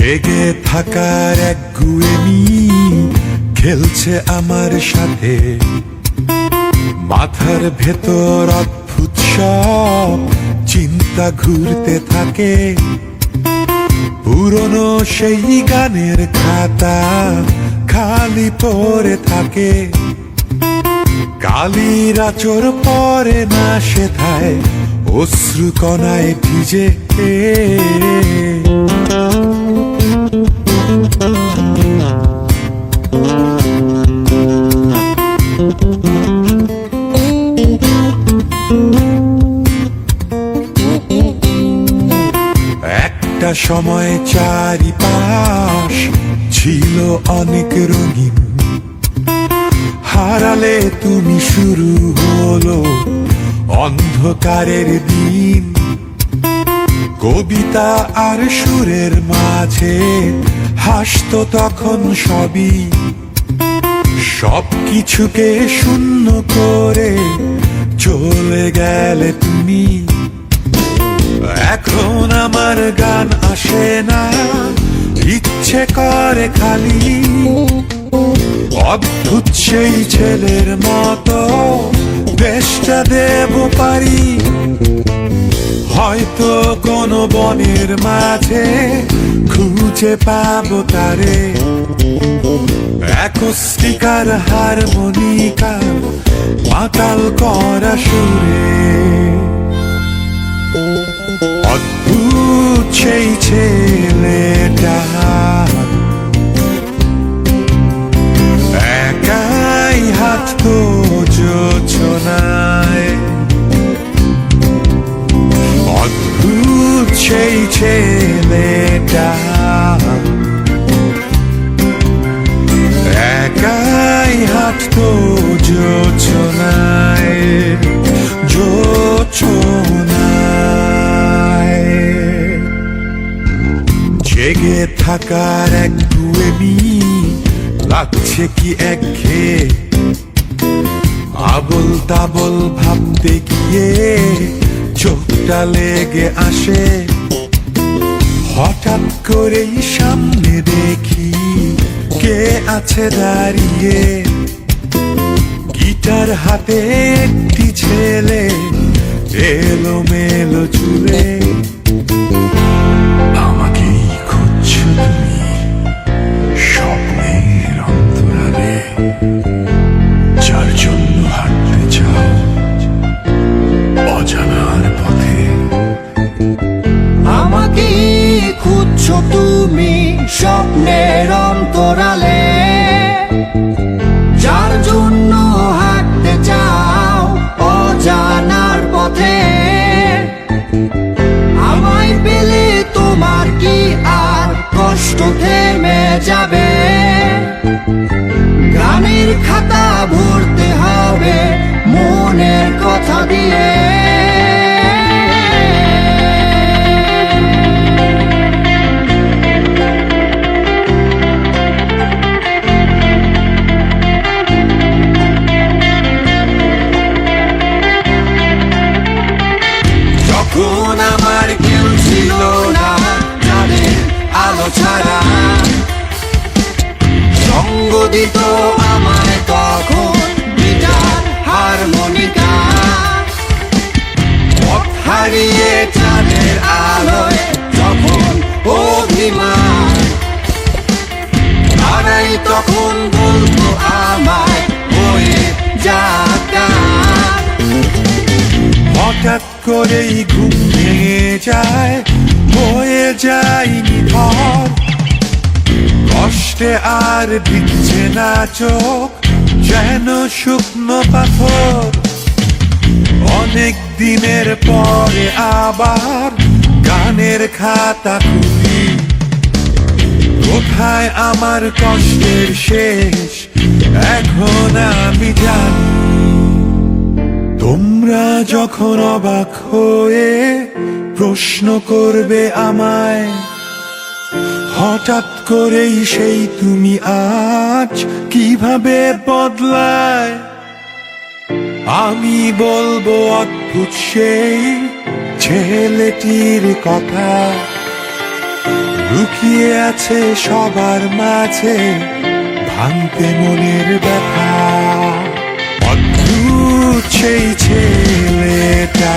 জেগে থাকার এক গুয়েমি খেলছে আমার সাথে, মাথার ভেতর অদ্ভুত সব চিন্তা ঘুরতে থাকে। পুরনো সেই গানের খাতা খালি পড়ে থাকে, কালির আঁচড় পরে না সেথায় অশ্রু কণায় ভিজে। একটা সময় চারিপাশ ছিল অনেক রঙিন, হারালে তুমি শুরু হলো অন্ধকারের দিন। কবিতা আর সুরের মাঝে হাসতো তখন সবই, সব কিছুকে শূন্য করে চলে গেলে তুমি। এখন আমার গান আসে না, ইচ্ছে করে খালি অদ্ভুত সেই ছেলের মতো দেশটা দেব পারি। হয়তো কোনো বনের মাঝে খুঁজে পাবো তারে, অ্যাকোস্টিকার হারমোনিকা মাতাল করা সুরে। অদ্ভুত সেই ছেলেটা একাই হাঁটতো যোছনায়, অদ্ভুত সেই ছেলেটা একাই হাঁটতো যোছনায়, যোছনায়। জেগে থাকার এক গুয়েমি লাগছে কি একঘেয়ে, আবল তাবল ভাবতে গিয়ে চোখটা লেগে আসে। হঠাৎ করেই সামনে দেখি কে আছে দাঁড়িয়ে, গিটার হাতে একটি ছেলে এলোমেলো চুলে। আমাকেই খুঁজছো তুমি স্বপ্নের অন্তরালে, যার জন্য হাঁটতে চাও অজানার পথে। আমাকেই খুঁজছো তুমি স্বপ্নের অন্তরালে, যার জন্য হাঁটতে চাও অজানার পথে। আমায় পেলে তোমার কি আর কষ্ট থেমে যাবে? গানের খাতা ভরতে হবে মনের কথা দিয়ে। যখন আমার কেউ ছিল না যাদের আলো ছাড়া, সঙ্গ দিত আমায় তখন গিটার হারমোনিকা। পথ হারিয়ে চাঁদের আলোয় যখন অভিমান, তারাই তখন বলতো আমায় হয়ে যাতা। হঠাৎ করেই ঘুম ভেঙে যায়, হয়ে যায় নিথর। কষ্টে আর দিচ্ছে না চোখ, যেন শুকনো পাথর। অনেক দিনের পরে আবার গানের খাতা খুলি, কোথায় আমার কষ্টের শেষ এখন আমি জানি। তোমরা যখন অবাক হয়ে প্রশ্ন করবে আমায়, হঠাৎ করেই সেই তুমি আজ কিভাবে বদলায়, আমি বলবো অদ্ভুত সেই ছেলেটির কথা। লুকিয়ে আছে সবার মাঝে ভাঙতে মনের ব্যথা। অদ্ভুত সেই ছেলেটা